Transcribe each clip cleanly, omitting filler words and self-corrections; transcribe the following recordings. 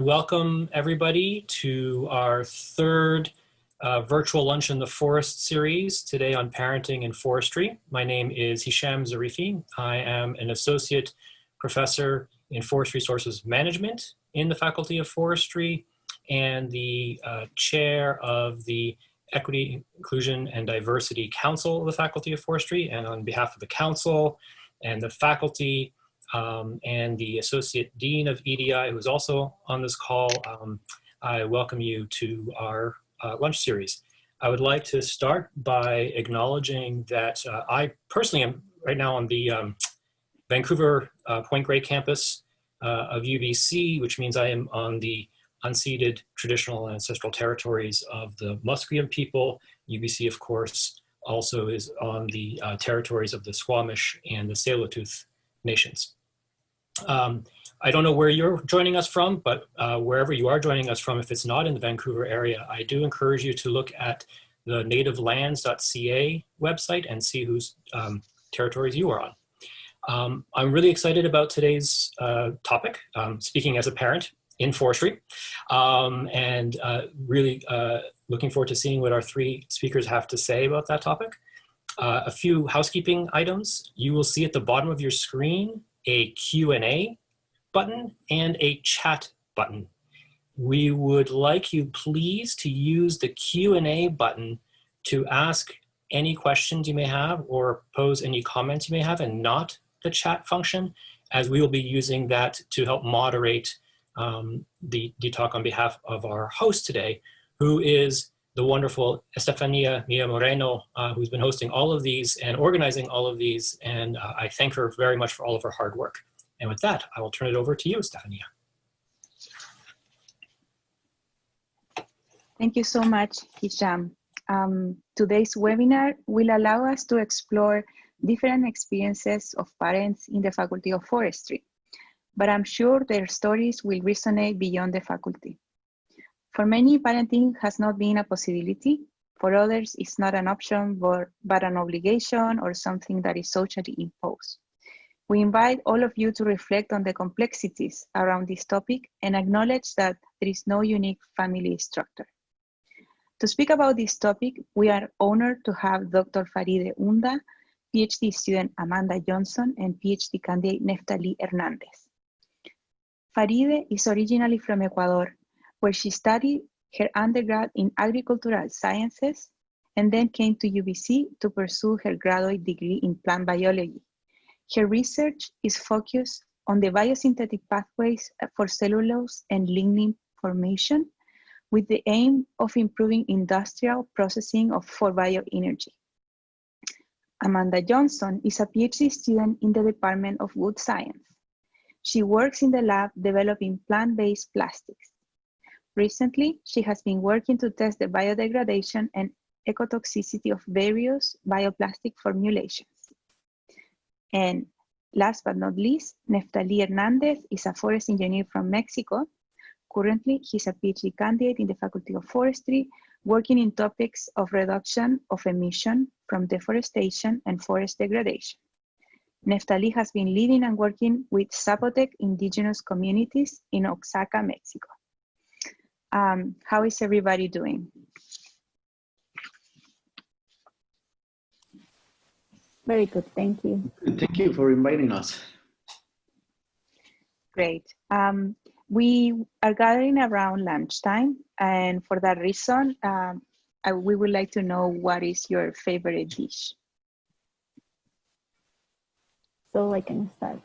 Welcome everybody to our third virtual Lunch in the Forest series today on parenting and forestry. My name is Hisham Zarifi. I am an associate professor in forest resources management in the Faculty of Forestry and the chair of the Equity, Inclusion, and Diversity Council of the Faculty of Forestry. And on behalf of the council and the faculty, and the Associate Dean of EDI, who's also on this call, I welcome you to our lunch series. I would like to start by acknowledging that I personally am right now on the Vancouver Point Grey campus of UBC, which means I am on the unceded traditional and ancestral territories of the Musqueam people. UBC, of course, also is on the territories of the Squamish and the Tsleil-Waututh nations. I don't know where you're joining us from, but wherever you are joining us from, if it's not in the Vancouver area, I do encourage you to look at the nativelands.ca website and see whose territories you are on. I'm really excited about today's topic, speaking as a parent in forestry, and really looking forward to seeing what our three speakers have to say about that topic. A few housekeeping items. You will see at the bottom of your screen a Q&A button and a chat button. We would like you please to use the Q&A button to ask any questions you may have or pose any comments you may have, and not the chat function, as we will be using that to help moderate the talk on behalf of our host today, who is the wonderful Estefania Mia Moreno, who's been hosting all of these and organizing all of these, and I thank her very much for all of her hard work. And with that, I will turn it over to you, Estefania. Thank you so much, Hisham. Today's webinar will allow us to explore different experiences of parents in the Faculty of Forestry, but I'm sure their stories will resonate beyond the faculty. For many, parenting has not been a possibility. For others, it's not an option, but an obligation or something that is socially imposed. We invite all of you to reflect on the complexities around this topic and acknowledge that there is no unique family structure. To speak about this topic, we are honored to have Dr. Faride Unda, PhD student Amanda Johnson, and PhD candidate Neftalí Hernández. Faride is originally from Ecuador, where she studied her undergrad in agricultural sciences and then came to UBC to pursue her graduate degree in plant biology. Her research is focused on the biosynthetic pathways for cellulose and lignin formation, with the aim of improving industrial processing for bioenergy. Amanda Johnson is a PhD student in the Department of Wood Science. She works in the lab developing plant-based plastics. Recently, she has been working to test the biodegradation and ecotoxicity of various bioplastic formulations. And last but not least, Neftalí Hernández is a forest engineer from Mexico. Currently, he's a PhD candidate in the Faculty of Forestry, working in topics of reduction of emission from deforestation and forest degradation. Neftalí has been living and working with Zapotec indigenous communities in Oaxaca, Mexico. How is everybody doing? Very good, thank you. Thank you for inviting us. Great. We are gathering around lunchtime, and for that reason, we would like to know what is your favorite dish. So I can start.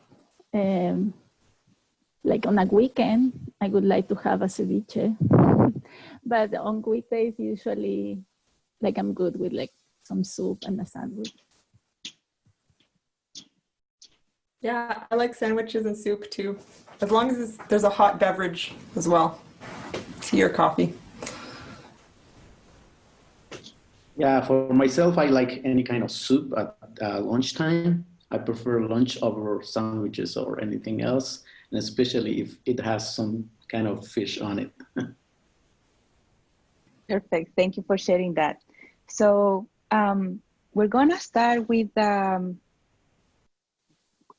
Like on a weekend, I would like to have a ceviche, but on weekdays, usually, like I'm good with like some soup and a sandwich. Yeah, I like sandwiches and soup too, as long as there's a hot beverage as well, tea or coffee. Yeah, for myself, I like any kind of soup at lunchtime. I prefer lunch over sandwiches or anything else, and especially if it has some kind of fish on it. Perfect, thank you for sharing that. So we're gonna start with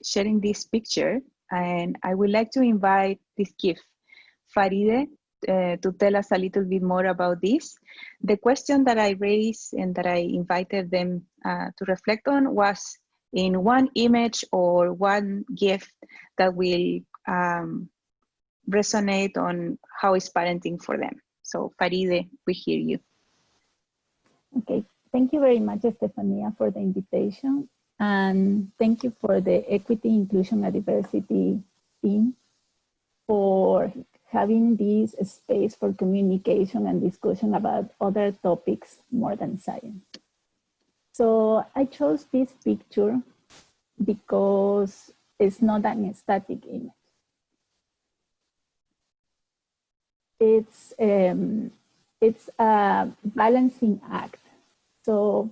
sharing this picture, and I would like to invite this gift Faride to tell us a little bit more about this. The question that I raised and that I invited them to reflect on was in one image or one gift that will resonate on how is parenting for them. So Faride, we hear you. Okay, thank you very much, Estefania, for the invitation. And thank you for the Equity, Inclusion, and Diversity team for having this space for communication and discussion about other topics more than science. So I chose this picture because it's not an static image. It's a balancing act. So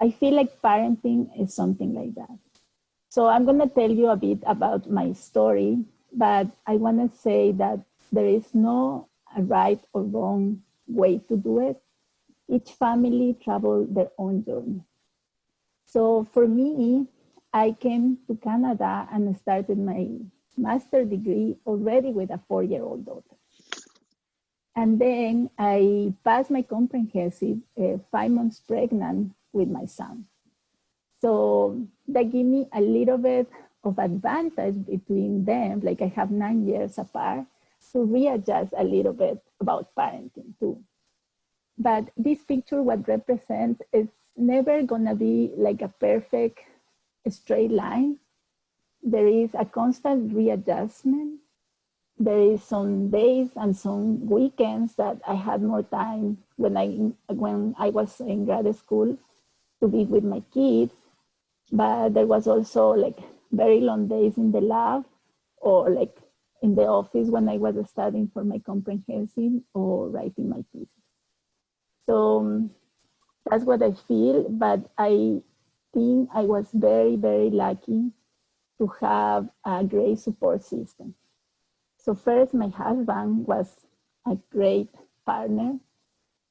I feel like parenting is something like that. So I'm going to tell you a bit about my story, but I want to say that there is no right or wrong way to do it. Each family travels their own journey. So for me, I came to Canada and started my master's degree already with a 4-year-old daughter. And then I passed my comprehensive 5 months pregnant with my son. So that gave me a little bit of advantage between them, like I have 9 years apart, to readjust a little bit about parenting too. But this picture, what represents, is never gonna be like a perfect straight line. There is a constant readjustment. There is some days and some weekends that I had more time when I was in grad school to be with my kids, but there was also like very long days in the lab or like in the office when I was studying for my comprehensive or writing my thesis. So that's what I feel, but I think I was very, very lucky to have a great support system. So first, my husband was a great partner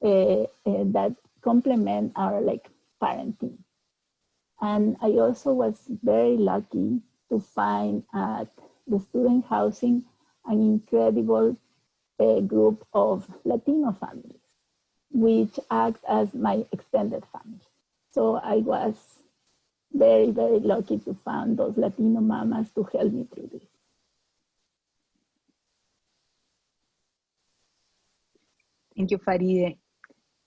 that complement our like parenting. And I also was very lucky to find at the student housing an incredible group of Latino families, which act as my extended family. So I was very, very lucky to find those Latino mamas to help me through this. Thank you, Faride.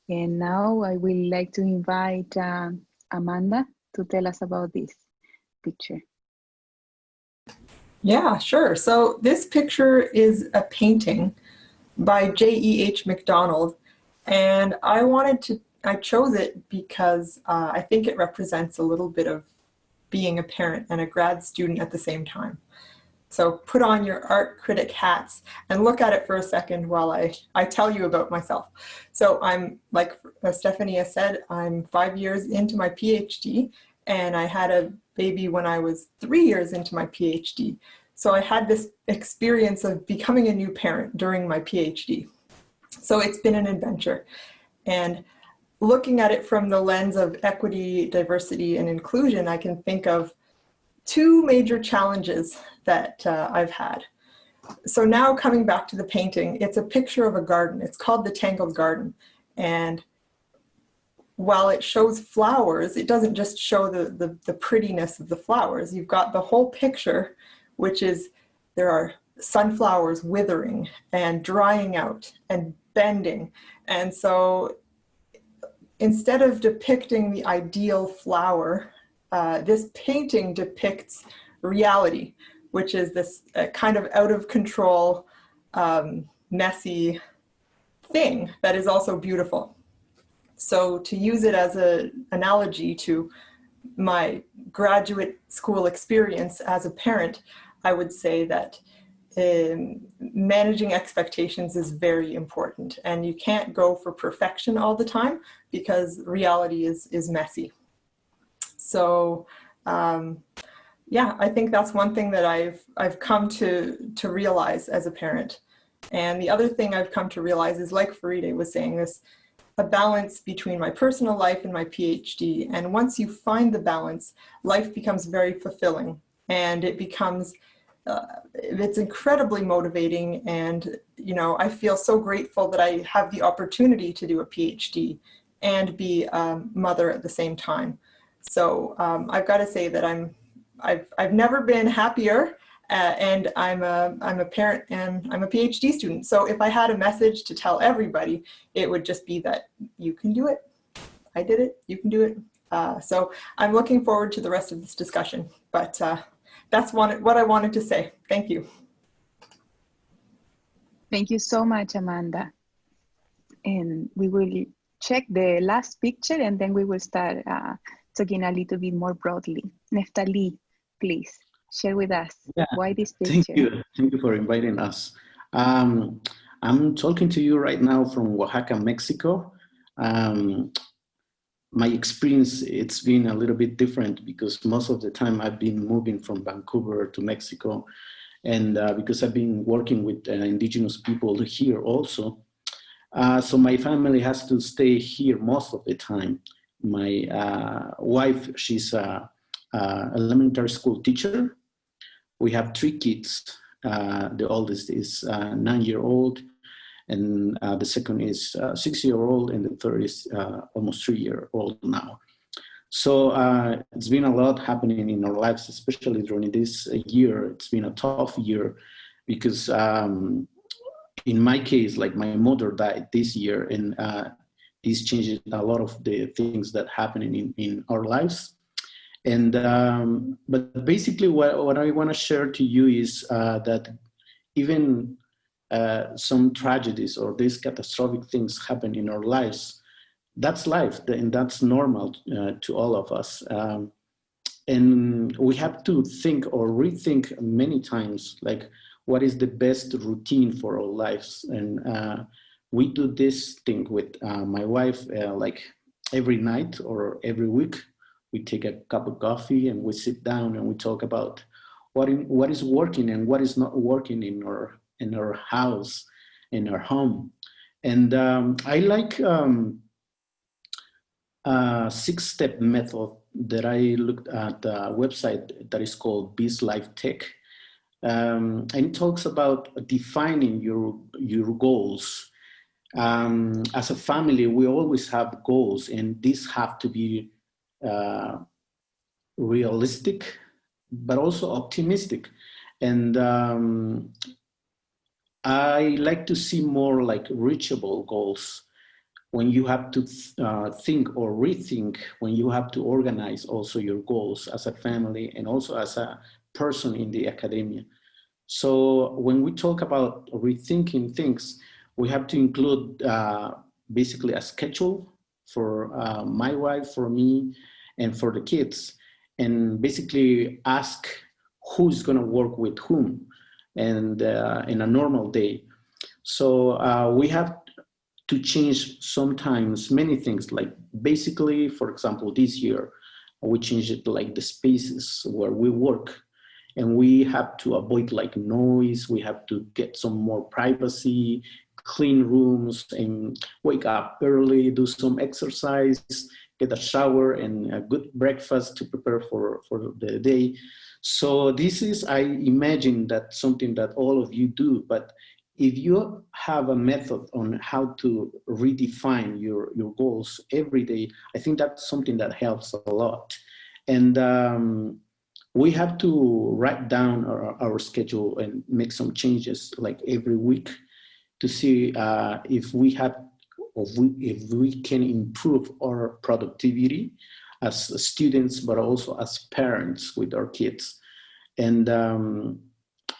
And now I would like to invite Amanda to tell us about this picture. Yeah, sure. So this picture is a painting by J.E.H. MacDonald, and I chose it because I think it represents a little bit of being a parent and a grad student at the same time. So put on your art critic hats and look at it for a second while I tell you about myself. So I'm, like Stefania said, I'm 5 years into my PhD, and I had a baby when I was 3 years into my PhD. So I had this experience of becoming a new parent during my PhD. So it's been an adventure. And looking at it from the lens of equity, diversity, and inclusion, I can think of 2 major challenges that I've had. So now coming back to the painting, it's a picture of a garden. It's called The Tangled Garden. And while it shows flowers, it doesn't just show the prettiness of the flowers. You've got the whole picture, which is there are sunflowers withering and drying out and bending. And so instead of depicting the ideal flower, this painting depicts reality, which is this kind of out of control, messy thing that is also beautiful. So to use it as an analogy to my graduate school experience as a parent, I would say that managing expectations is very important, and you can't go for perfection all the time because reality is messy. So yeah, I think that's one thing that I've come to realize as a parent. And the other thing I've come to realize is, like Faride was saying, a balance between my personal life and my PhD. And once you find the balance, life becomes very fulfilling, and it becomes it's incredibly motivating, and I feel so grateful that I have the opportunity to do a PhD and be a mother at the same time. So I've got to say that I've never been happier, and I'm a parent and I'm a PhD student. So if I had a message to tell everybody, it would just be that you can do it. I did it. You can do it. So I'm looking forward to the rest of this discussion. But that's what I wanted to say. Thank you. Thank you so much, Amanda. And we will check the last picture, and then we will start talking a little bit more broadly. Neftalí, please share with us why this picture. Thank you for inviting us. I'm talking to you right now from Oaxaca, Mexico. My experience, it's been a little bit different because most of the time I've been moving from Vancouver to Mexico, and because I've been working with indigenous people here also. So my family has to stay here most of the time. My wife, she's a elementary school teacher. We have 3 kids. The oldest is 9-year-old, and the second is 6-year-old, and the third is almost 3-year-old now. So it's been a lot happening in our lives, especially during this year. It's been a tough year because in my case, like my mother died this year, and this changes a lot of the things that happening in our lives. And but basically what I want to share to you is that even some tragedies or these catastrophic things happen in our lives, that's life, and that's normal to all of us. And we have to think or rethink many times, like, what is the best routine for our lives? And we do this thing with my wife, like every night or every week. We take a cup of coffee and we sit down and we talk about what is working and what is not working in our house, in our home. And I like a 6-step method that I looked at a website that is called Biz Life Tech. And it talks about defining your goals. As a family, we always have goals, and these have to be realistic, but also optimistic. And I like to see more like reachable goals, when you have to think or rethink, when you have to organize also your goals as a family and also as a person in the academia. So when we talk about rethinking things, we have to include basically a schedule for my wife, for me, and for the kids, and basically ask who's going to work with whom, and in a normal day. So we have to change sometimes many things, like basically, for example, this year, we changed it like the spaces where we work, and we have to avoid like noise. We have to get some more privacy, clean rooms, and wake up early, do some exercise, get a shower and a good breakfast to prepare for the day. So this is, I imagine, that something that all of you do, but if you have a method on how to redefine your goals every day, I think that's something that helps a lot. And we have to write down our schedule and make some changes like every week to see if we can improve our productivity as students, but also as parents with our kids. And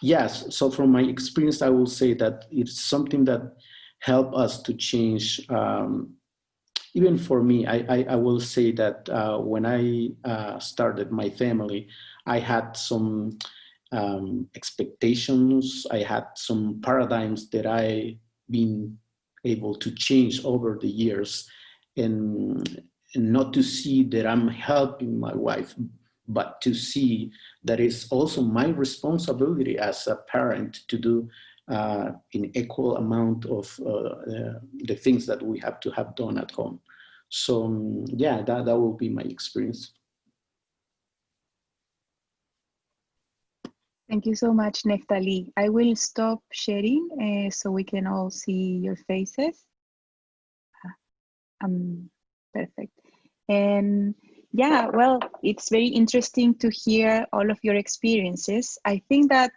yes, so from my experience, I will say that it's something that helped us to change. Even for me, I will say that when I started my family, I had some expectations. I had some paradigms that I've been able to change over the years, and not to see that I'm helping my wife, but to see that it's also my responsibility as a parent to do in equal amount of the things that we have to have done at home. So yeah, that will be my experience. Thank you so much, Neftalí. I will stop sharing so we can all see your faces. Perfect. And yeah, well, it's very interesting to hear all of your experiences. I think that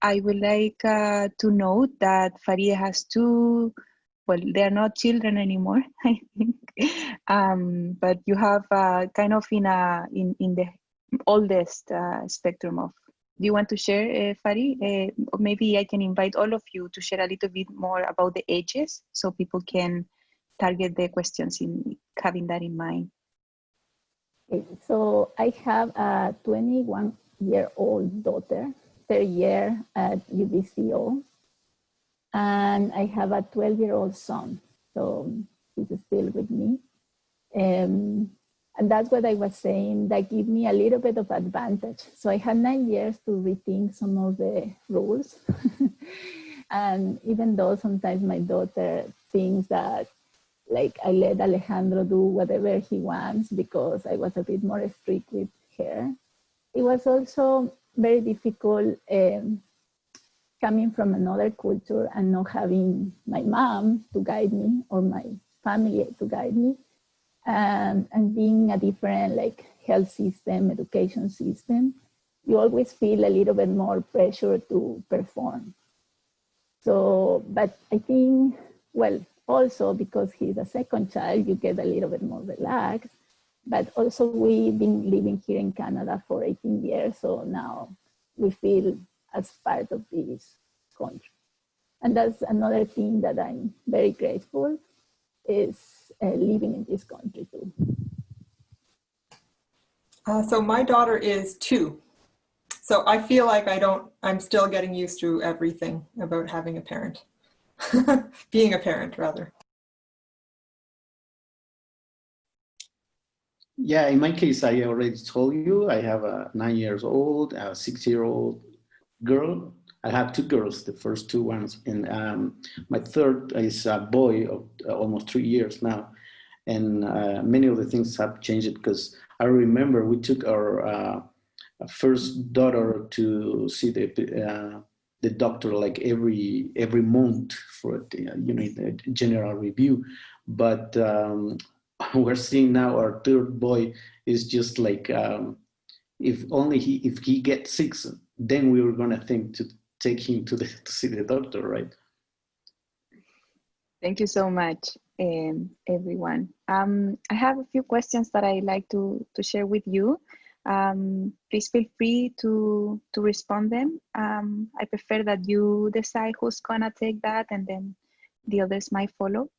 I would like to note that Faride has two, well, they're not children anymore, I think. But you have kind of in the oldest spectrum of. Do you want to share, Faride? Or maybe I can invite all of you to share a little bit more about the ages so people can target the questions in having that in mind. Okay, so I have a 21-year-old daughter, third year at UBCO, and I have a 12-year-old son, so he's still with me. And that's what I was saying, that give me a little bit of advantage. So I had 9 years to rethink some of the rules. And even though sometimes my daughter thinks that like I let Alejandro do whatever he wants because I was a bit more strict with her, it was also very difficult coming from another culture and not having my mom to guide me or my family to guide me. And being a different like health system, education system, you always feel a little bit more pressure to perform. So, but I think, well, also because he's a second child, you get a little bit more relaxed. But also we've been living here in Canada for 18 years, so now we feel as part of this country. And that's another thing that I'm very grateful is living in this country too. So my daughter is 2. So I feel like I'm still getting used to everything about having a parent, being a parent rather. Yeah, in my case, I already told you, I have a 9 years old, a 6-year-old girl. I have 2 girls, the first 2 ones, and my third is a boy of almost 3 years now. And many of the things have changed because I remember we took our first daughter to see the doctor like every month for the general review, but we're seeing now our third boy is just like if he gets sick, then we were gonna think to take him to see the doctor, right? Thank you so much, everyone. I have a few questions that I'd like to share with you. Please feel free to respond them. I prefer that you decide who's gonna take that and then the others might follow.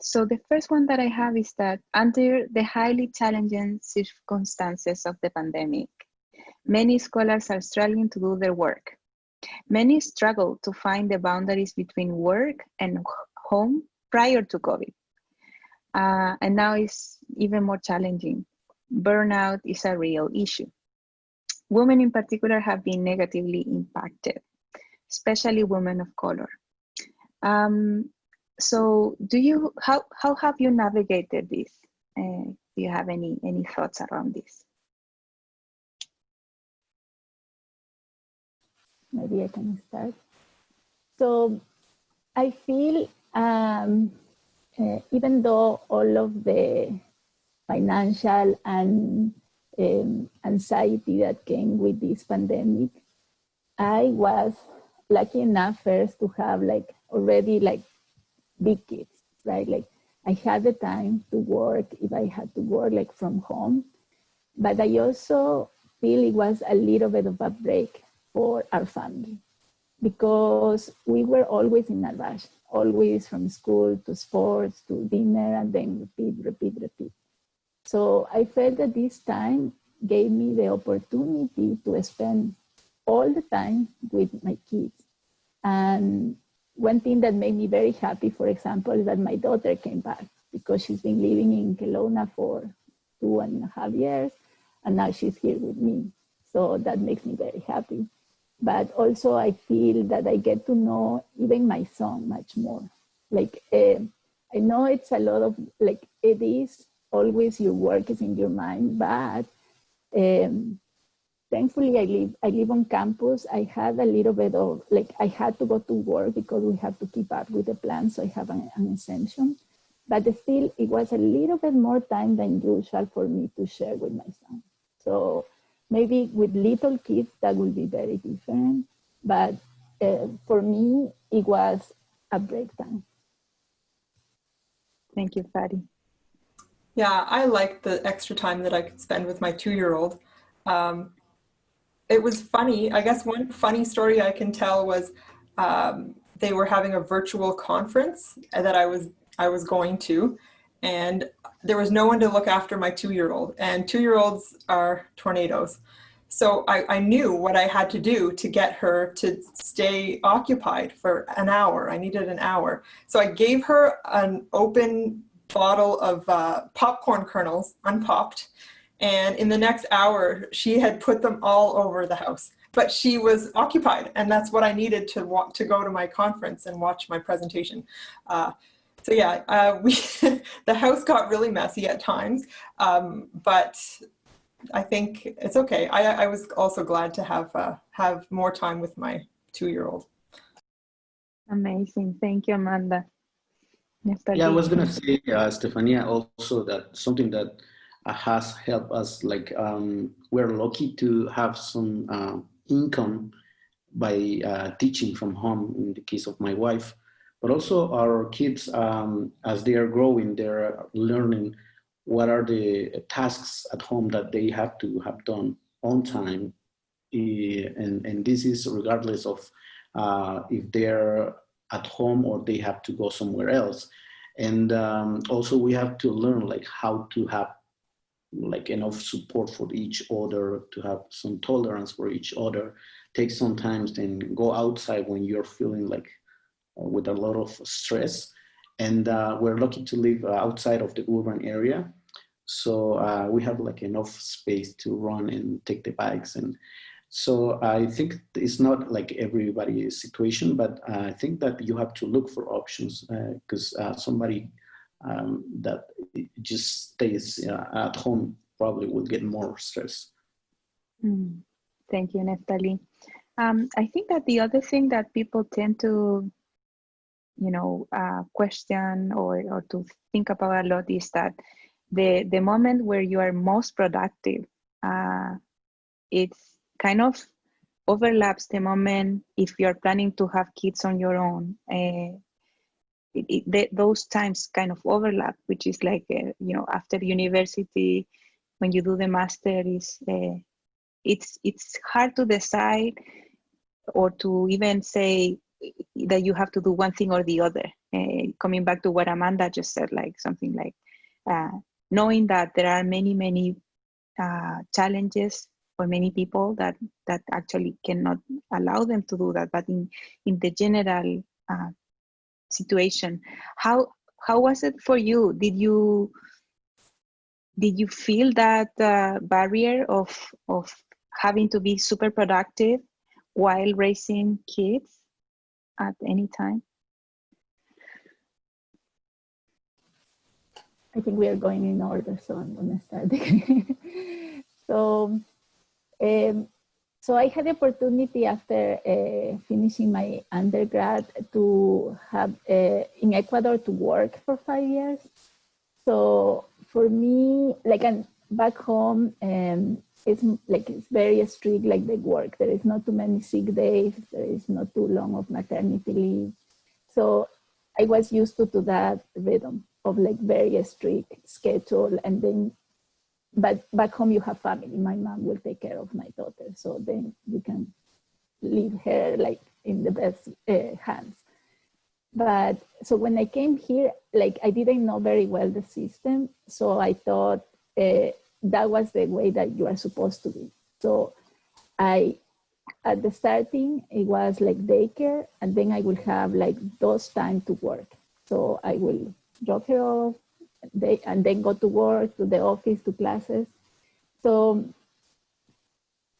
So the first one that I have is that under the highly challenging circumstances of the pandemic, many scholars are struggling to do their work. Many struggle to find the boundaries between work and home prior to COVID. And now it's even more challenging. Burnout is a real issue. Women in particular have been negatively impacted, especially women of color. So how have you navigated this? Do you have any thoughts around this? Maybe I can start. So I feel even though all of the financial and anxiety that came with this pandemic, I was lucky enough first to have like already like big kids, right? Like I had the time to work if I had to work like from home, but I also feel it was a little bit of a break for our family because we were always in a rush, always from school to sports to dinner and then repeat. So I felt that this time gave me the opportunity to spend all the time with my kids. And one thing that made me very happy, for example, is that my daughter came back because she's been living in Kelowna for 2.5 years, and now she's here with me. So that makes me very happy. But also I feel that I get to know even my son much more. Like, I know it's a lot of, like, it is always your work is in your mind, but thankfully I live on campus. I had a little bit of, like, I had to go to work because we have to keep up with the plan, so I have an exemption. But still, it was a little bit more time than usual for me to share with my son. So maybe with little kids, that will be very different. But for me, it was a break time. Thank you, Fadi. Yeah, I liked the extra time that I could spend with my 2-year-old. It was funny. I guess one funny story I can tell was they were having a virtual conference that I was going to, and there was no one to look after my 2-year-old, and 2-year-olds are tornadoes. So I knew what I had to do to get her to stay occupied for an hour. I needed an hour. So I gave her an open bottle of popcorn kernels, unpopped. And in the next hour, she had put them all over the house. But she was occupied, and that's what I needed to go to my conference and watch my presentation. So yeah, the house got really messy at times, but I think it's okay. I was also glad to have more time with my 2-year-old. Amazing. Thank you, Amanda. Neftalí. Yeah, I was gonna say, Stefania, also that something that has helped us, like we're lucky to have some income by teaching from home in the case of my wife, but also our kids, as they are growing, they're learning what are the tasks at home that they have to have done on time. And this is regardless of if they're at home or they have to go somewhere else. And also we have to learn like how to have like enough support for each other, to have some tolerance for each other, take some time and go outside when you're feeling like with a lot of stress. And we're lucky to live outside of the urban area. So we have like enough space to run and take the bikes. And so I think it's not like everybody's situation, but I think that you have to look for options because somebody that just stays at home probably will get more stress. Thank you, Neftalí. I think that the other thing that people tend to, question or to think about a lot is that the moment where you are most productive, it's kind of overlaps the moment if you're planning to have kids on your own. Those times kind of overlap, which is like, after university, when you do the master, it's hard to decide or to even say that you have to do one thing or the other. Coming back to what Amanda just said, like something like knowing that there are many challenges for many people that actually cannot allow them to do that. But in the general situation, how was it for you? Did you feel that barrier of having to be super productive while raising kids at any time? I think we are going in order, so I'm going to start. So I had the opportunity after finishing my undergrad to have in Ecuador to work for 5 years. So for me, like back home, it's very strict, like the work. There is not too many sick days. There is not too long of maternity leave. So I was used to that rhythm of like very strict schedule. And then, but back home you have family. My mom will take care of my daughter. So then you can leave her like in the best hands. But so when I came here, like I didn't know very well the system. So I thought that was the way that you are supposed to be. So at the starting, it was like daycare, and then I will have like those time to work. So I will drop her off and then go to work, to the office, to classes. So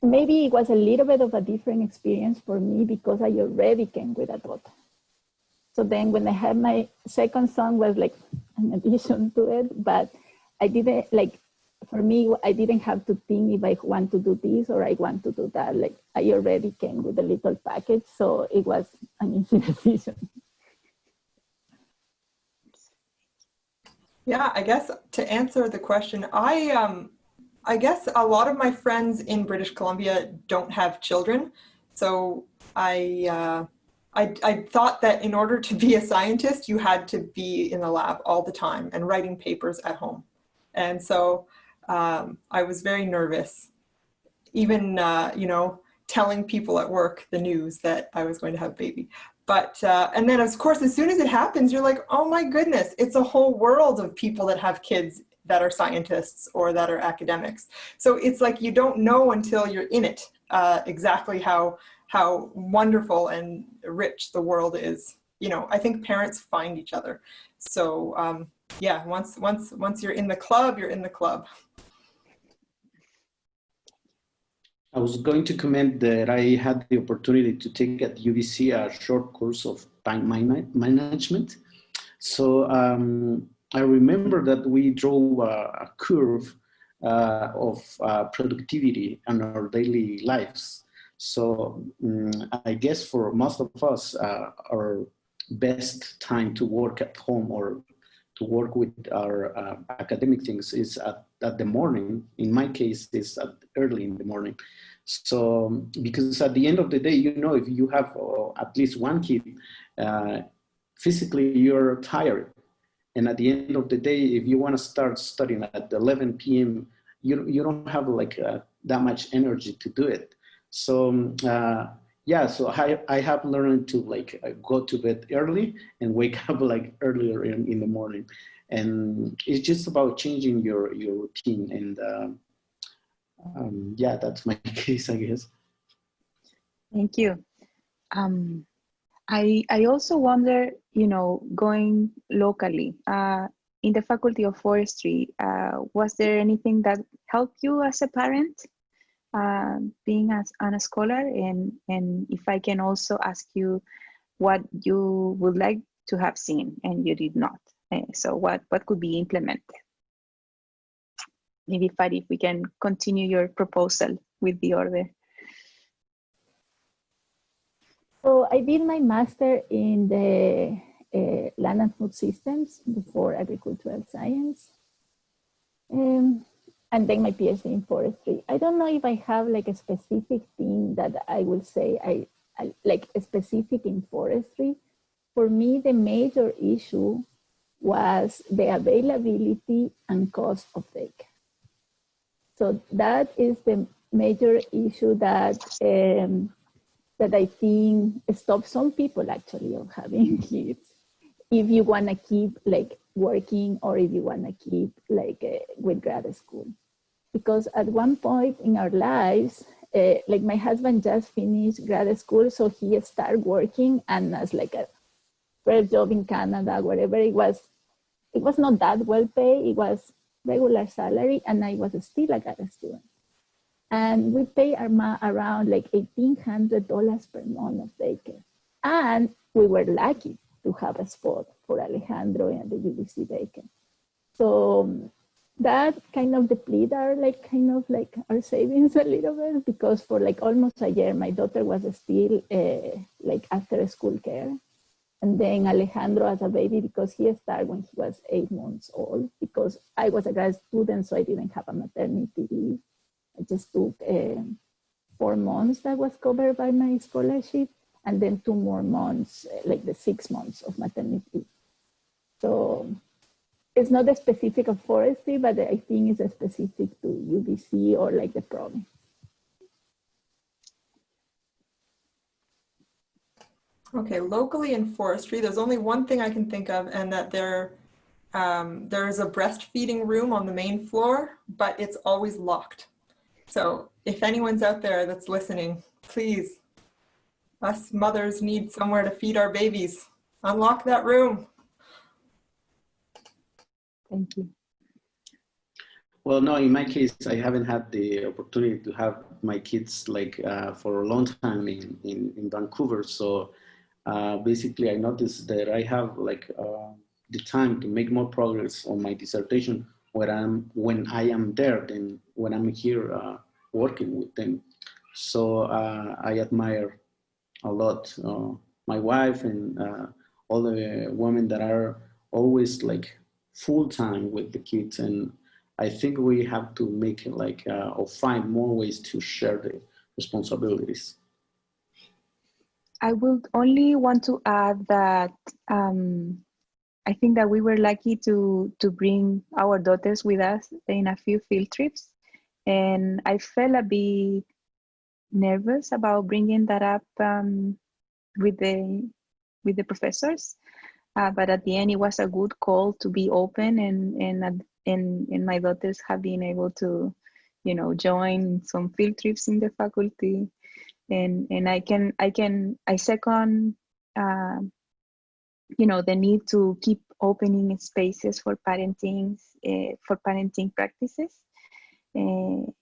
maybe it was a little bit of a different experience for me because I already came with a daughter. So then when I had my second son was like an addition to it, but I didn't like, for me, I didn't have to think if I want to do this or I want to do that. Like I already came with a little package, so it was an easy decision. Yeah, I guess to answer the question, I guess a lot of my friends in British Columbia don't have children, so I thought that in order to be a scientist, you had to be in the lab all the time and writing papers at home. And so I was very nervous, even, you know, telling people at work the news that I was going to have a baby. But, and then of course, as soon as it happens, you're like, oh my goodness, it's a whole world of people that have kids that are scientists or that are academics. So it's like, you don't know until you're in it, exactly how wonderful and rich the world is. You know, I think parents find each other. So yeah, once you're in the club, you're in the club. I was going to comment that I had the opportunity to take at UBC a short course of time management. So I remember that we drew a curve of productivity in our daily lives. So I guess for most of us, our best time to work at home or to work with our academic things is at the morning. In my case, it's early in the morning. So, because at the end of the day, you know, if you have at least one kid, physically you're tired. And at the end of the day, if you want to start studying at 11 p.m., you don't have like that much energy to do it. So yeah, so I have learned to like go to bed early and wake up like earlier in the morning. And it's just about changing your routine. And yeah, that's my case, I guess. Thank you. I also wonder, you know, going locally, in the Faculty of Forestry, was there anything that helped you as a parent, being as a scholar? And if I can also ask you what you would like to have seen and you did not. So what could be implemented? Maybe Faride, if we can continue your proposal with the order. So I did my master in the land and food systems before agricultural science. And then my PhD in forestry. I don't know if I have like a specific thing that I will say I like a specific in forestry. For me, the major issue was the availability and cost of daycare. So that is the major issue that that I think stops some people actually of having kids. If you want to keep like working or if you want to keep like with grad school. Because at one point in our lives, like my husband just finished grad school, so he started working, and as like a first job in Canada, wherever it was not that well paid, it was regular salary, and I was still a grad student. And we pay around like $1,800 per month of daycare. And we were lucky to have a spot for Alejandro and the UBC daycare. So that kind of deplete our our savings a little bit, because for like almost a year, my daughter was still like after school care. And then Alejandro as a baby, because he started when he was 8 months old, because I was a grad student, so I didn't have a maternity leave. I just took 4 months that was covered by my scholarship, and then 2 more months, like the 6 months of maternity. So it's not a specific of forestry, but I think it's a specific to UBC or like the province. Okay, locally in forestry, there's only one thing I can think of, and that there's a breastfeeding room on the main floor, but it's always locked. So if anyone's out there that's listening, please, us mothers need somewhere to feed our babies. Unlock that room. Thank you. Well, no, in my case, I haven't had the opportunity to have my kids like for a long time in Vancouver. So basically, I noticed that I have like the time to make more progress on my dissertation when I am there than when I'm here working with them. So I admire a lot my wife and all the women that are always like full time with the kids. And I think we have to make it like or find more ways to share the responsibilities. I would only want to add that I think that we were lucky to bring our daughters with us in a few field trips, and I felt a bit nervous about bringing that up with the professors, but at the end it was a good call to be open, and my daughters have been able to, you know, join some field trips in the faculty, and I second you know, the need to keep opening spaces for parenting practices. And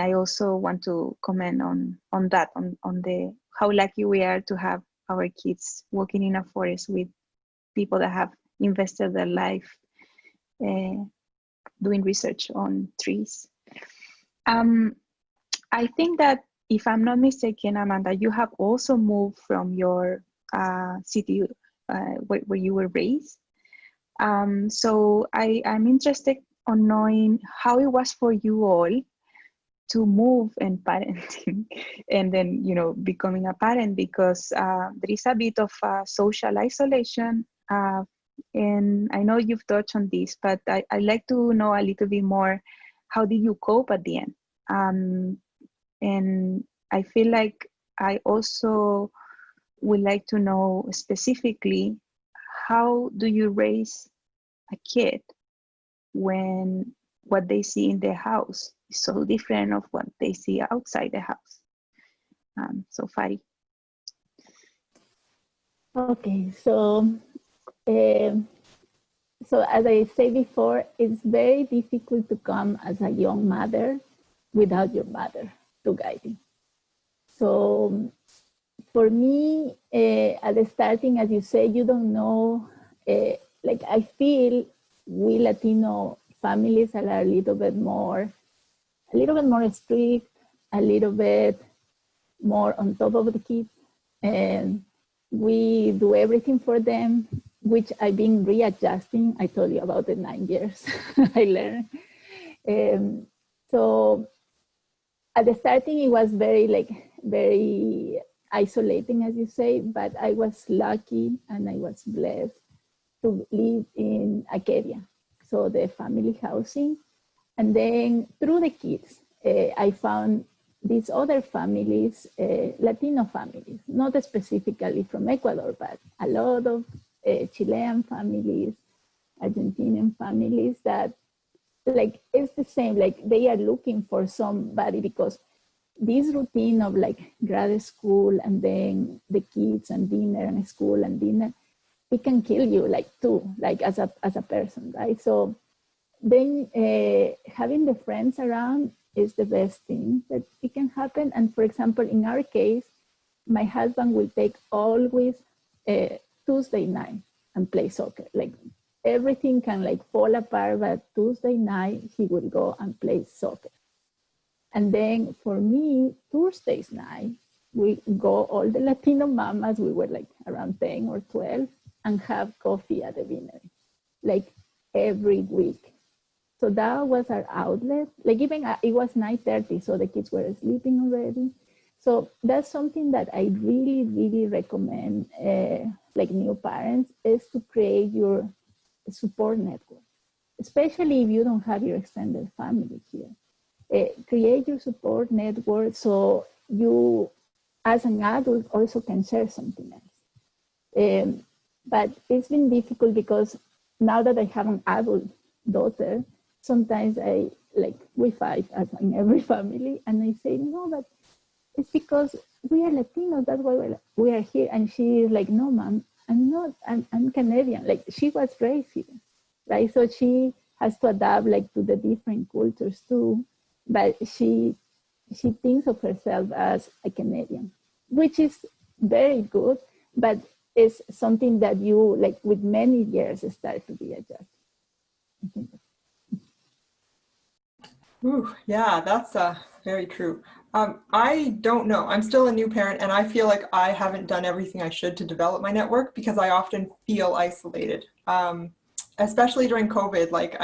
I also want to comment on that, on the how lucky we are to have our kids working in a forest with people that have invested their life doing research on trees. I think that, if I'm not mistaken, Amanda, you have also moved from your city where you were raised. So I'm interested on knowing how it was for you all to move and parenting and then, you know, becoming a parent, because there is a bit of social isolation. And I know you've touched on this, but I'd like to know a little bit more, how did you cope at the end? And I feel like I also would like to know specifically, how do you raise a kid when what they see in their house is so different of what they see outside the house? So Faride. Okay, so as I said before, it's very difficult to come as a young mother without your mother to guide you. So for me, at the starting, as you say, you don't know, like I feel we Latino families are a little bit more strict, a little bit more on top of the kids, and we do everything for them, which I've been readjusting. I told you about the 9 years I learned. So at the starting, it was very isolating, as you say, but I was lucky and I was blessed to live in Acadia, so the family housing. And then through the kids, I found these other families, Latino families, not specifically from Ecuador, but a lot of Chilean families, Argentinian families that, like, it's the same, like they are looking for somebody, because this routine of like grad school and then the kids and dinner and school and dinner, it can kill you like too, like as a person, right? So then having the friends around is the best thing that it can happen. And for example, in our case, my husband will take always Tuesday night and play soccer. Like everything can like fall apart, but Tuesday night he would go and play soccer. And then for me, Thursday's night, we go, all the Latino mamas, we were like around 10 or 12, and have coffee at the dinner, like every week. So that was our outlet. Like even it was 9:30, so the kids were sleeping already. So that's something that I really, really recommend, like new parents, is to create your support network, especially if you don't have your extended family here. Create your support network so you, as an adult, also can share something else. But it's been difficult because now that I have an adult daughter, sometimes we fight as in every family, and I say, no, but it's because we are Latinos, that's why we are here. And she is like, no, mom, I'm not, I'm Canadian. Like she was raised here, right? So she has to adapt like to the different cultures too. But she thinks of herself as a Canadian, which is very good, but it's something that you, like with many years, start to be adjusted. Ooh, yeah, that's very true. I don't know. I'm still a new parent, and I feel like I haven't done everything I should to develop my network because I often feel isolated. Especially during COVID, like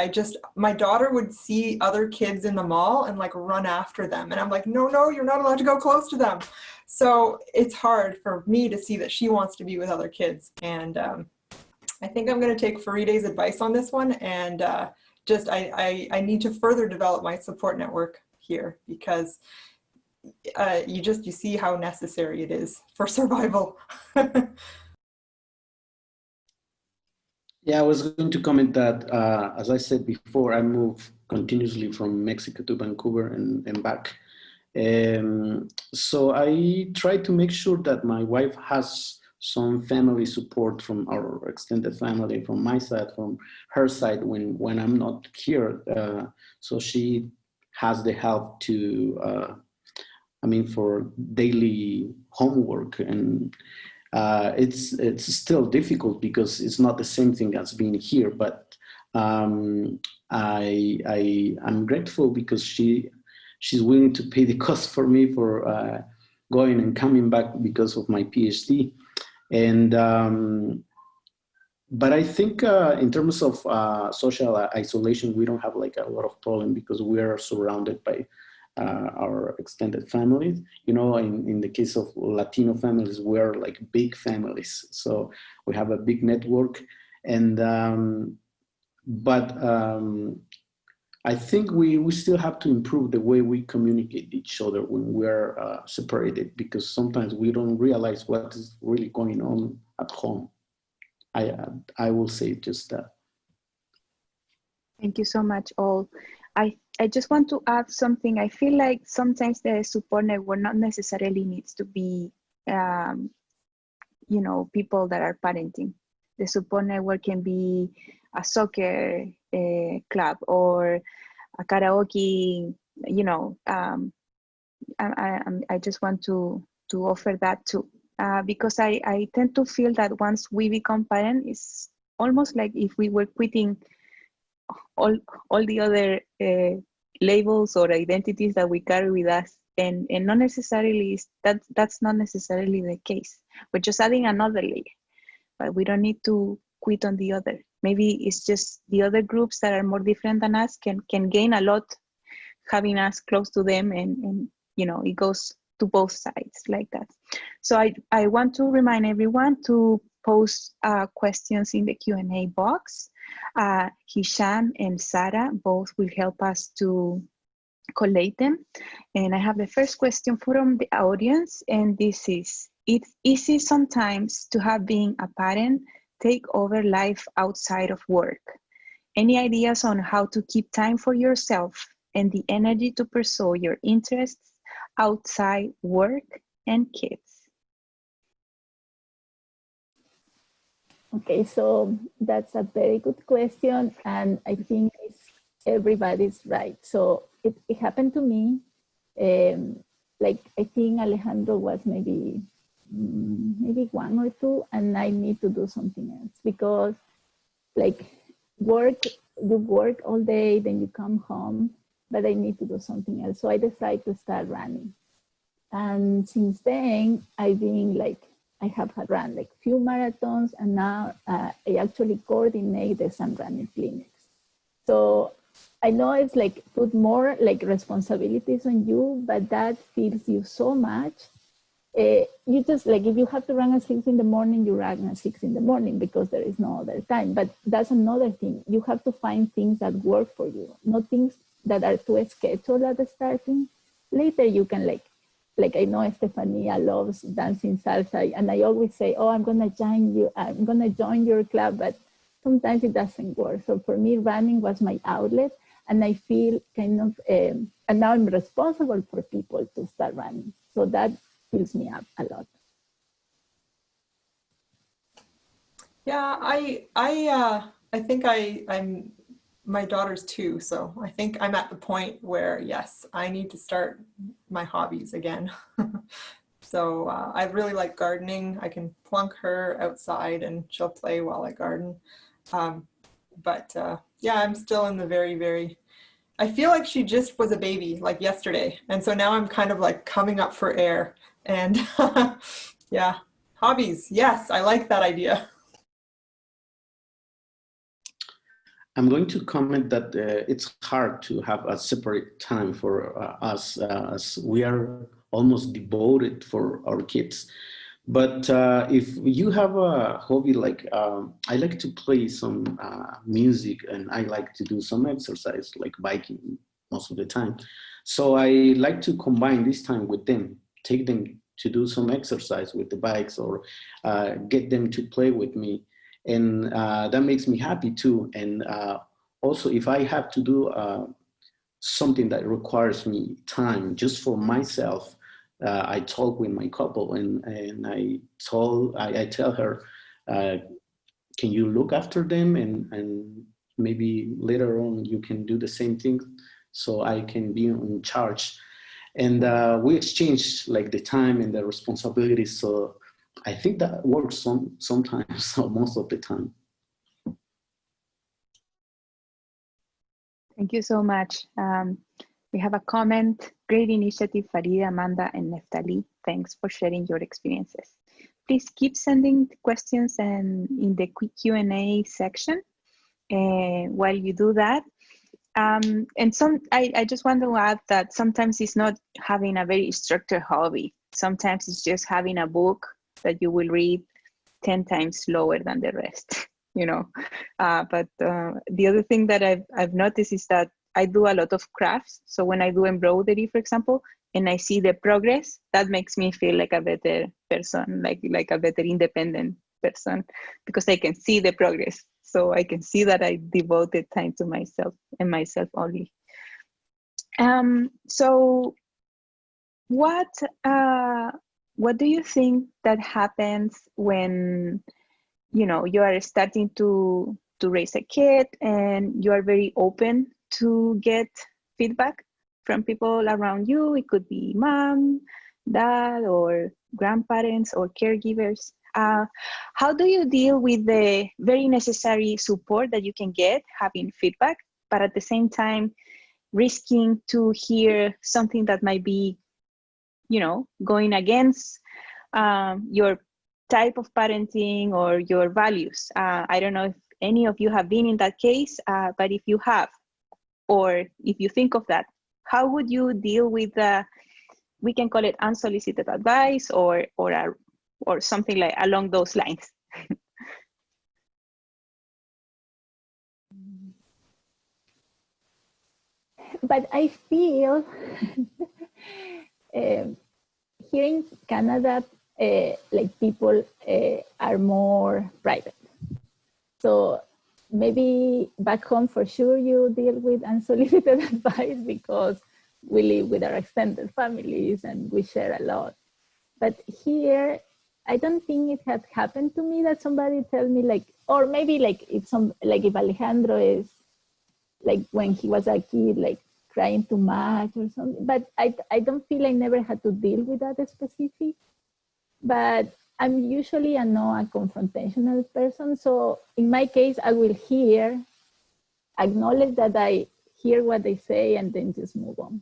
my daughter would see other kids in the mall and like run after them. And I'm like, no, no, you're not allowed to go close to them. So it's hard for me to see that she wants to be with other kids. And I think I'm going to take Faride's advice on this one, and I need to further develop my support network here because you see how necessary it is for survival. Yeah, I was going to comment that, as I said before, I move continuously from Mexico to Vancouver and back. So I try to make sure that my wife has some family support from our extended family, from my side, from her side when I'm not here. So she has the help to, for daily homework, and it's still difficult because it's not the same thing as being here. But I'm grateful because she's willing to pay the cost for me for going and coming back because of my PhD. And but I think in terms of social isolation, we don't have like a lot of problem because we are surrounded by our extended families. You know, in the case of Latino families, we're like big families. So we have a big network. And I think we still have to improve the way we communicate each other when we're separated, because sometimes we don't realize what is really going on at home. I will say just that. Thank you so much, all. I just want to add something. I feel like sometimes the support network not necessarily needs to be, people that are parenting. The support network can be a soccer club or a karaoke. I just want to offer that too, because I tend to feel that once we become parent, it's almost like if we were quitting all the other labels or identities that we carry with us, and not necessarily that's not necessarily the case. We're just adding another layer, but we don't need to quit on the other. Maybe it's just the other groups that are more different than us can gain a lot having us close to them, and it goes to both sides like that. So I want to remind everyone to post questions in the Q&A box. Hisham and Sarah both will help us to collate them. And I have the first question from the audience, and this is: it's easy sometimes to have being a parent take over life outside of work. Any ideas on how to keep time for yourself and the energy to pursue your interests outside work and kids? Okay, so that's a very good question, and I think everybody's right. So it happened to me. Like I think Alejandro was maybe one or two, and I need to do something else because like you work all day, then you come home, but I need to do something else. So I decided to start running. And since then, I've been I have run like few marathons, and now I actually coordinate some running clinics. So I know it's like put more like responsibilities on you, but that feels you so much. You just like, if you have to run at 6 in the morning, you run at 6 in the morning because there is no other time. But that's another thing. You have to find things that work for you, not things that are too scheduled at the starting. Later you can like I know Estefania loves dancing salsa, and I always say, oh, I'm gonna join your club, but sometimes it doesn't work. So for me, running was my outlet, and I feel kind of, and now I'm responsible for people to start running. So that fills me up a lot. Yeah, I think I'm my daughter's too, so I think I'm at the point where yes, I need to start my hobbies again. So I really like gardening. I can plunk her outside and she'll play while I garden. Yeah, I'm still in the very, very I feel like she just was a baby like yesterday. And so now I'm kind of like coming up for air. And yeah, hobbies. Yes, I like that idea. I'm going to comment that it's hard to have a separate time for us, as we are almost devoted for our kids. But if you have a hobby, like I like to play some music, and I like to do some exercise like biking most of the time. So I like to combine this time with them, take them to do some exercise with the bikes, or get them to play with me. And that makes me happy too. And also, if I have to do something that requires me time just for myself, I talk with my couple, and I tell her, can you look after them, and maybe later on you can do the same thing, so I can be in charge. And we exchange like the time and the responsibilities. So I think that works sometimes, or most of the time. Thank you so much. We have a comment. Great initiative, Faride, Amanda, and Neftalí. Thanks for sharing your experiences. Please keep sending questions and in the quick Q&A section while you do that. And I just want to add that sometimes it's not having a very structured hobby. Sometimes it's just having a book that you will read 10 times slower than the rest, you know. But the other thing that I've noticed is that I do a lot of crafts. So when I do embroidery, for example, and I see the progress, that makes me feel like a better person, like a better independent person, because I can see the progress. So I can see that I devoted time to myself and myself only. So what do you think that happens when, you know, you are starting to raise a kid and you are very open to get feedback from people around you? It could be mom, dad, or grandparents or caregivers. How do you deal with the very necessary support that you can get having feedback, but at the same time risking to hear something that might be, you know, going against your type of parenting or your values? I don't know if any of you have been in that case, but if you have, or if you think of that, how would you deal with we can call it unsolicited advice or something like along those lines? But I feel here in Canada, like people are more private. So maybe back home for sure you deal with unsolicited advice because we live with our extended families and we share a lot. But here, I don't think it had happened to me that somebody tell me like, or maybe like if Alejandro is like when he was a kid, like crying too much or something. But I don't feel I never had to deal with that specific. But I'm usually a confrontational person. So in my case, I will acknowledge that I hear what they say and then just move on.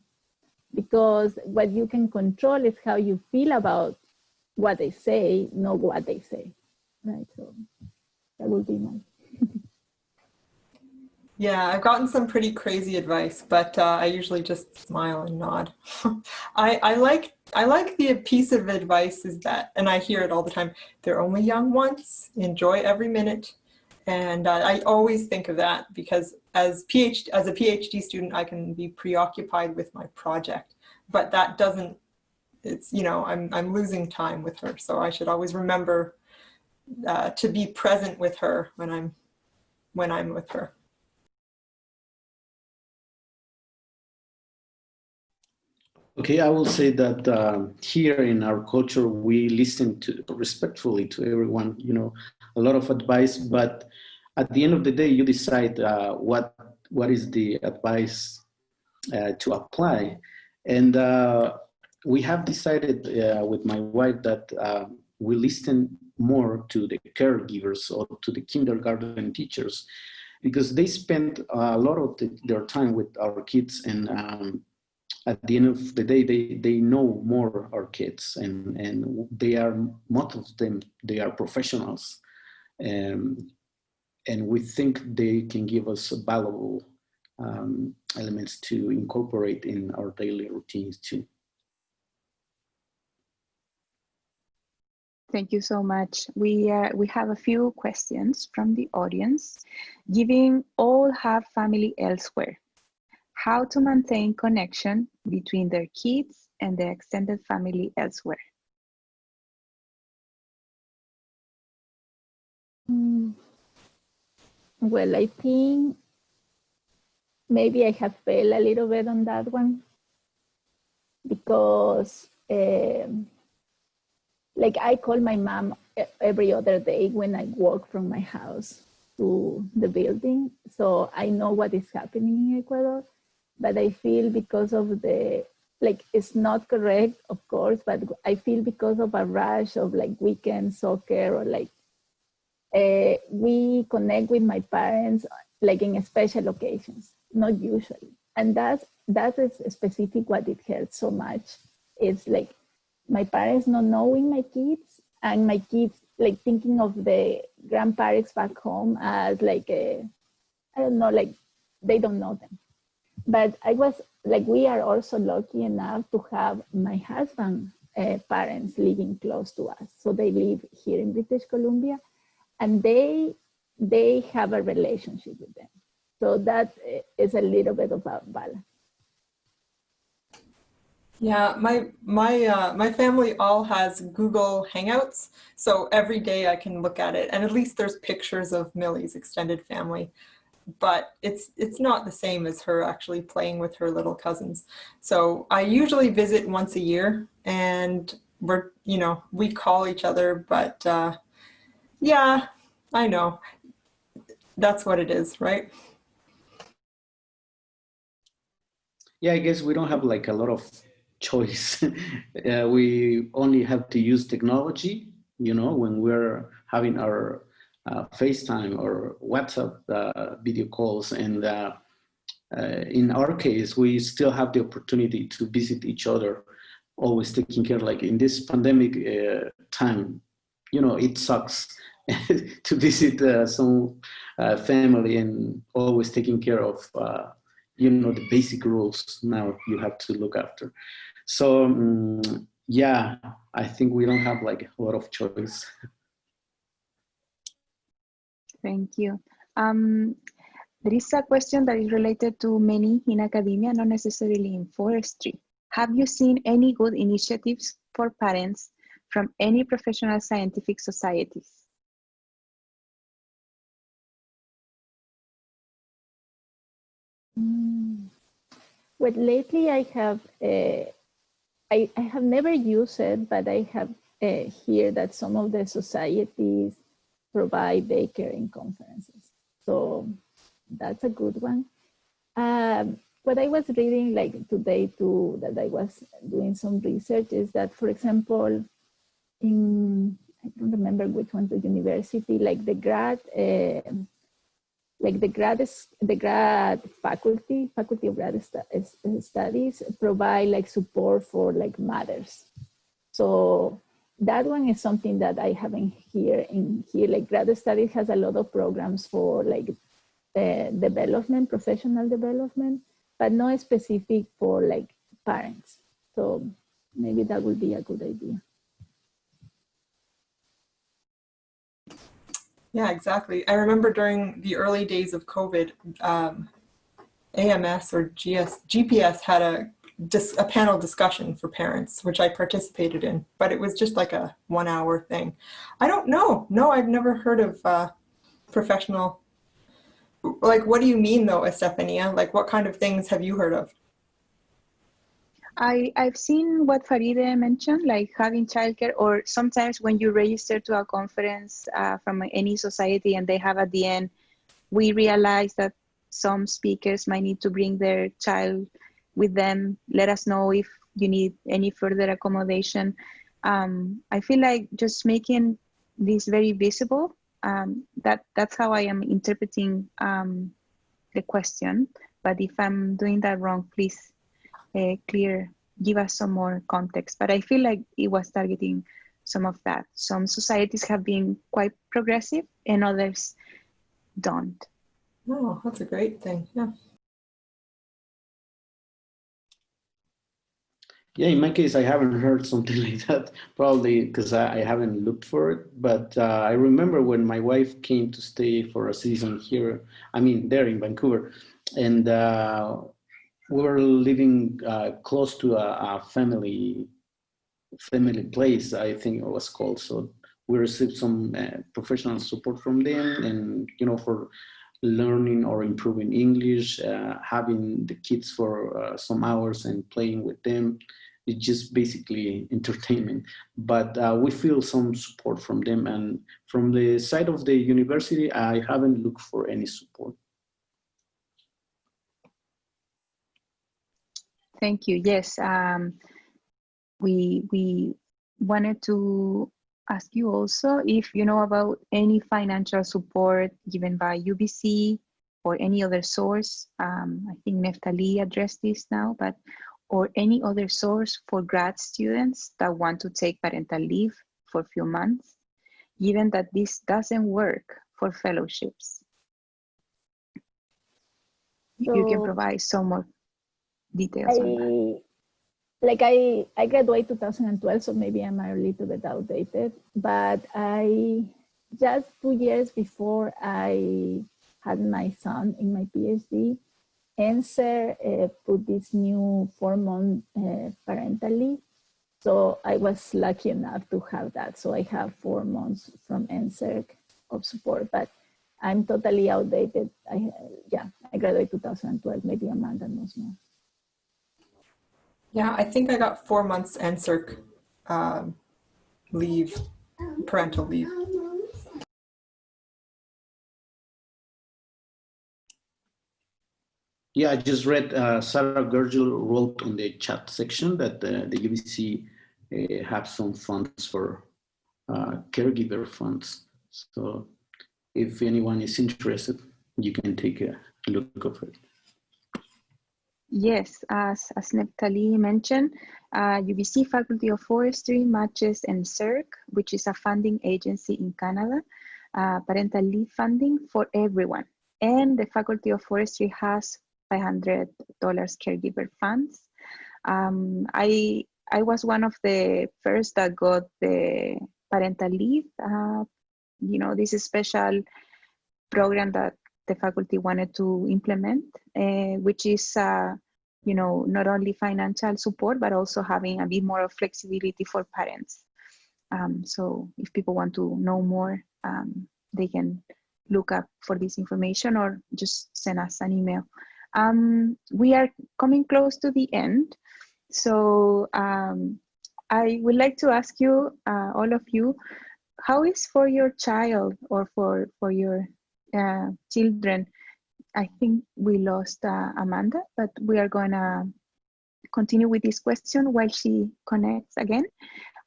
Because what you can control is how you feel about what they say, not what they say, right? So that would be my. Yeah, I've gotten some pretty crazy advice, but I usually just smile and nod. I like the piece of advice is that, and I hear it all the time, they're only young once, enjoy every minute. And I always think of that because as a PhD student, I can be preoccupied with my project, but that doesn't, it's, you know, I'm losing time with her. So I should always remember to be present with her when I'm with her. Okay, I will say that here in our culture, we listen respectfully to everyone, you know, a lot of advice, but at the end of the day, you decide what is the advice to apply. And we have decided with my wife that we listen more to the caregivers or to the kindergarten teachers, because they spend a lot of their time with our kids, and at the end of the day, they know more our kids, and they are, most of them, they are professionals, and we think they can give us valuable elements to incorporate in our daily routines too. Thank you so much. We have a few questions from the audience. Given all have family elsewhere, how to maintain connection between their kids and the extended family elsewhere? Well, I think maybe I have failed a little bit on that one, because like I call my mom every other day when I walk from my house to the building. So I know what is happening in Ecuador, but I feel because of the, like, it's not correct, of course, but I feel because of a rush of like weekend soccer, or like we connect with my parents like in special occasions, not usually. And that is specific what it hurts so much. It's like my parents not knowing my kids, and my kids like thinking of the grandparents back home as like I don't know, like they don't know them. But I was like, we are also lucky enough to have my husband's parents living close to us. So they live here in British Columbia, and they have a relationship with them. So that is a little bit of a balance. Yeah, my family all has Google Hangouts, so every day I can look at it, and at least there's pictures of Millie's extended family. But it's not the same as her actually playing with her little cousins. So I usually visit once a year, and we call each other. But yeah, I know that's what it is, right? Yeah, I guess we don't have like a lot of choice. We only have to use technology, when we're having our FaceTime or WhatsApp video calls. And in our case, we still have the opportunity to visit each other, always taking care, like in this pandemic time, it sucks to visit some family, and always taking care of the basic rules now you have to look after. So yeah, I think we don't have like a lot of choice. Thank you. There is a question that is related to many in academia, not necessarily in forestry. Have you seen any good initiatives for parents from any professional scientific societies? Well, lately I have never used it, but I have heard that some of the societies provide daycare conferences. So that's a good one. What I was reading like today too, that I was doing some research, is that, for example, I don't remember which one, the university, like the grad faculty of grad studies provide like support for like mothers. So that one is something that I haven't here. Like grad studies has a lot of programs for like development, professional development, but not specific for like parents. So maybe that would be a good idea. Yeah, exactly. I remember during the early days of COVID, AMS or GPS had a panel discussion for parents, which I participated in, but it was just like a 1 hour thing. I don't know. No, I've never heard of professional. Like, what do you mean though, Estefania? Like, what kind of things have you heard of? I've seen what Faride mentioned, like having childcare, or sometimes when you register to a conference from any society and they have at the end, we realize that some speakers might need to bring their child with them. Let us know if you need any further accommodation. I feel like just making this very visible that's how I am interpreting the question. But if I'm doing that wrong, please give us some more context. But I feel like it was targeting some of that. Some societies have been quite progressive and others don't. Oh, that's a great thing. Yeah. Yeah, in my case, I haven't heard something like that, probably because I haven't looked for it. But I remember when my wife came to stay for a season here, there in Vancouver, and we were living close to a family place, I think it was called. So we received some professional support from them, and for learning or improving English, having the kids for some hours and playing with them. It's just basically entertainment, but we feel some support from them. And from the side of the university, I haven't looked for any support. Thank you. Yes, we wanted to ask you also if you know about any financial support given by UBC or any other source. I think Neftalí addressed this now, but or any other source for grad students that want to take parental leave for a few months, given that this doesn't work for fellowships. So you can provide some more details on that. I graduated 2012, so maybe I'm a little bit outdated, but just 2 years before I had my son in my PhD, NSER put this new 4-month parental leave. So I was lucky enough to have that. So I have 4 months from NSER of support, but I'm totally outdated. I graduated 2012, maybe Amanda knows more. Yeah, I think I got 4 months NSERC leave, parental leave. Yeah, I just read Sarah Gergel wrote in the chat section that the UBC have some funds for caregiver funds. So if anyone is interested, you can take a look of it. Yes, as Neftalí mentioned, UBC Faculty of Forestry matches NSERC, which is a funding agency in Canada, parental leave funding for everyone. And the Faculty of Forestry has $500 caregiver funds. I was one of the first that got the parental leave. This is a special program that the faculty wanted to implement, which is, not only financial support, but also having a bit more of flexibility for parents. So if people want to know more, they can look up for this information or just send us an email. We are coming close to the end. So I would like to ask you, all of you, how is for your child or for your children? I think we lost Amanda, but we are gonna continue with this question while she connects again.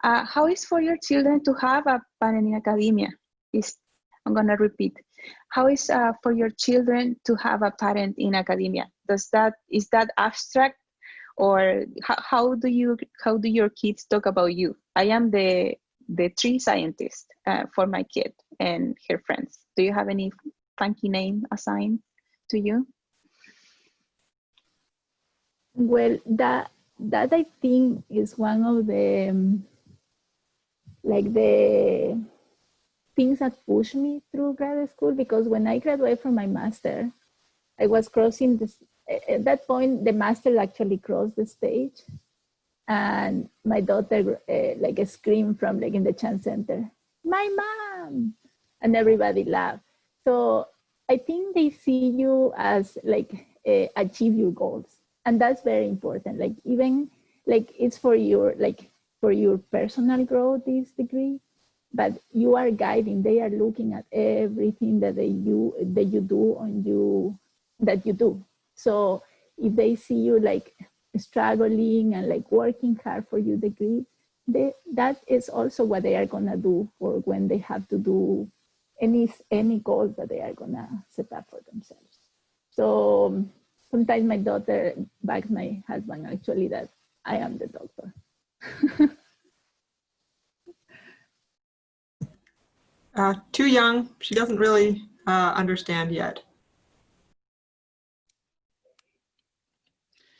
How is for your children to have a parent in academia? I'm gonna repeat. How is for your children to have a parent in academia? Is that abstract, or how do your kids talk about you? I am the tree scientist for my kid and her friends. Do you have any funky name assigned to you? Well, that I think is one of the the things that pushed me through grad school, because when I graduated from my master, I was crossing this. At that point, the master actually crossed the stage, and my daughter screamed from in the chant center, "My mom!" and everybody laughed. So I think they see you as achieve your goals, and that's very important. Even it's for your personal growth, this degree, but you are guiding. They are looking at everything that you do that you do. So if they see you struggling and working hard for your degree, that is also what they are gonna do for when they have to do any goals that they are gonna set up for themselves. So sometimes my daughter bugs my husband actually that I am the doctor. Too young. She doesn't really understand yet.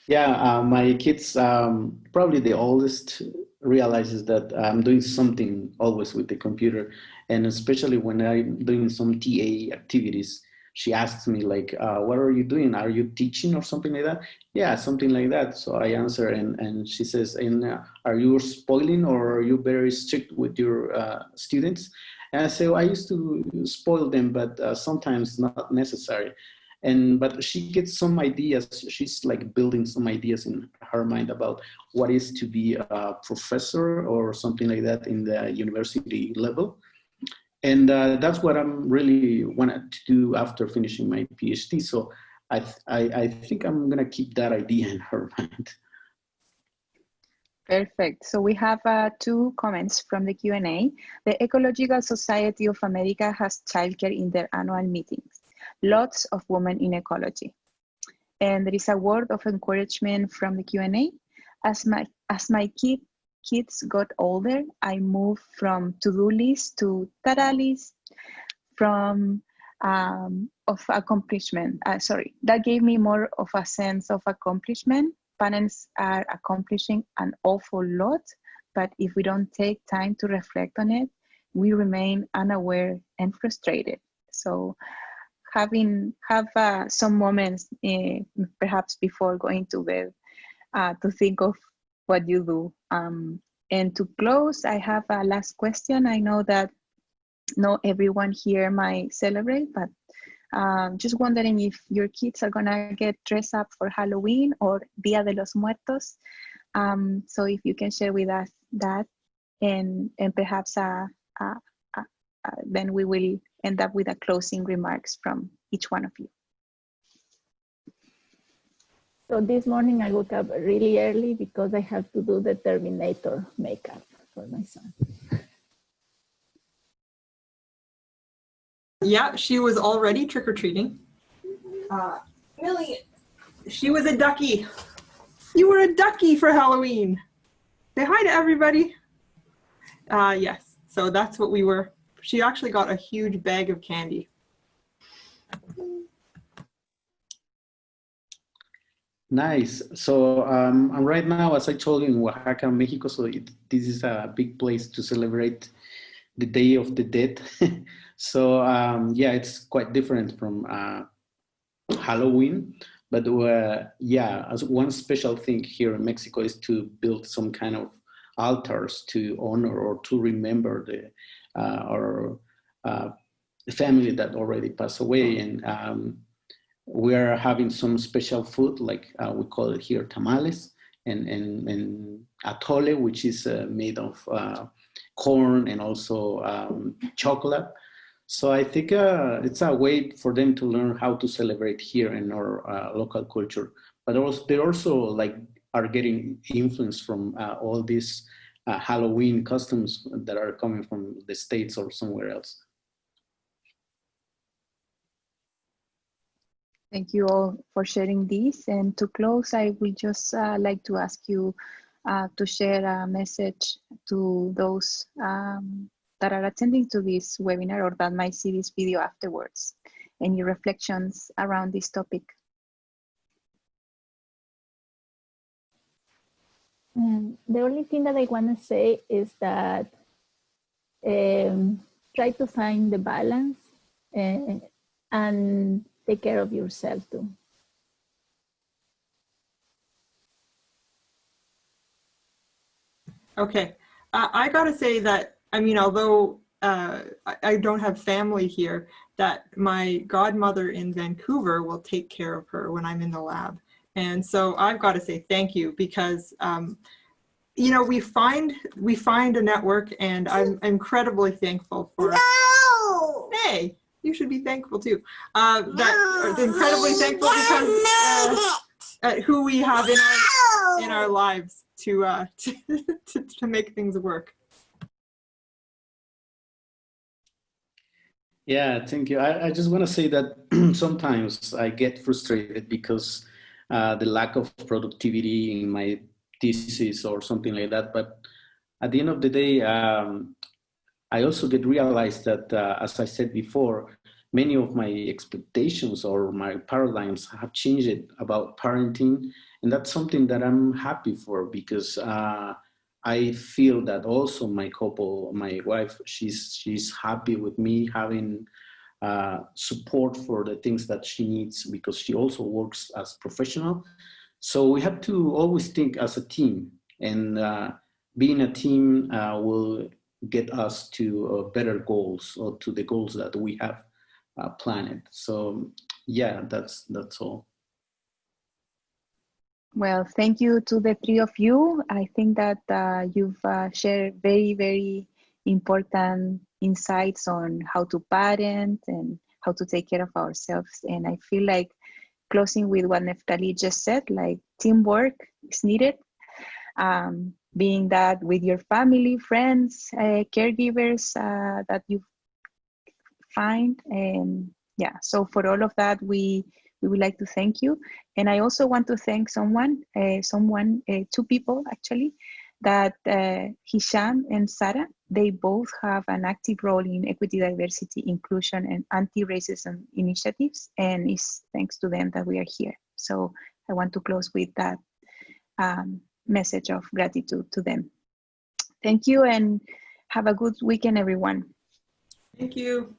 Yeah, my kids, probably the oldest, realizes that I'm doing something always with the computer. And especially when I'm doing some TA activities, she asks me like, what are you doing? Are you teaching or something like that? Yeah, something like that. So I answer and she says, and are you spoiling or are you very strict with your students? And I say, well, I used to spoil them, but sometimes not necessary. But she gets some ideas. She's like building some ideas in her mind about what is to be a professor or something like that in the university level. And that's what I'm really wanted to do after finishing my PhD. So I think I'm gonna keep that idea in her mind. Perfect. So we have 2 comments from the Q&A. The Ecological Society of America has childcare in their annual meetings. Lots of women in ecology. And there is a word of encouragement from the Q&A. As my kids got older, I moved from to-do list to ta-da list, from of accomplishment. That gave me more of a sense of accomplishment. Parents are accomplishing an awful lot, but if we don't take time to reflect on it, we remain unaware and frustrated. So have some moments, perhaps before going to bed, to think of what you do. And to close, I have a last question. I know that not everyone here might celebrate, but just wondering if your kids are gonna get dressed up for Halloween or Dia de los Muertos. So if you can share with us that, and perhaps then we will end up with a closing remarks from each one of you. So this morning I woke up really early because I have to do the Terminator makeup for my son. Yeah, she was already trick-or-treating. Millie, she was a ducky. You were a ducky for Halloween. Say hi to everybody. Yes, so that's what we were. She actually got a huge bag of candy. Nice. So I'm right now, as I told you, in Oaxaca, Mexico. So this is a big place to celebrate the Day of the Dead. So yeah, it's quite different from Halloween. But yeah, as one special thing here in Mexico is to build some kind of altars to honor or to remember the family that already passed away. And we are having some special food, like we call it here tamales, and atole, which is made of corn and also chocolate. So I think it's a way for them to learn how to celebrate here in our local culture. But also, they also like are getting influence from all these Halloween customs that are coming from the States or somewhere else. Thank you all for sharing this. And to close, I would just like to ask you to share a message to those that are attending to this webinar or that might see this video afterwards, and your reflections around this topic. The only thing that I want to say is that try to find the balance and take care of yourself too. Okay, I gotta say that, I mean, although I don't have family here, that my godmother in Vancouver will take care of her when I'm in the lab. And so I've got to say thank you, because you know, we find a network, and I'm incredibly thankful for. No! Hey, you should be thankful too. Incredibly thankful because who we have in our lives to make things work. Yeah, thank you. I just want to say that sometimes I get frustrated because the lack of productivity in my thesis or something like that. But at the end of the day, I also get realized that, as I said before, many of my expectations or my paradigms have changed about parenting. And that's something that I'm happy for because I feel that also my couple, my wife, she's happy with me having support for the things that she needs because she also works as professional. So we have to always think as a team, and being a team will get us to better goals or to the goals that we have planned. So yeah, that's all. Well, thank you to the three of you. I think that you've shared very, very important insights on how to parent and how to take care of ourselves. And I feel like closing with what Neftalí just said, like teamwork is needed. Being that with your family, friends, caregivers that you find. And yeah, so for all of that, we would like to thank you. And I also want to thank two people actually, that Hisham and Sarah, they both have an active role in equity, diversity, inclusion, and anti-racism initiatives. And it's thanks to them that we are here. So I want to close with that message of gratitude to them. Thank you and have a good weekend, everyone. Thank you.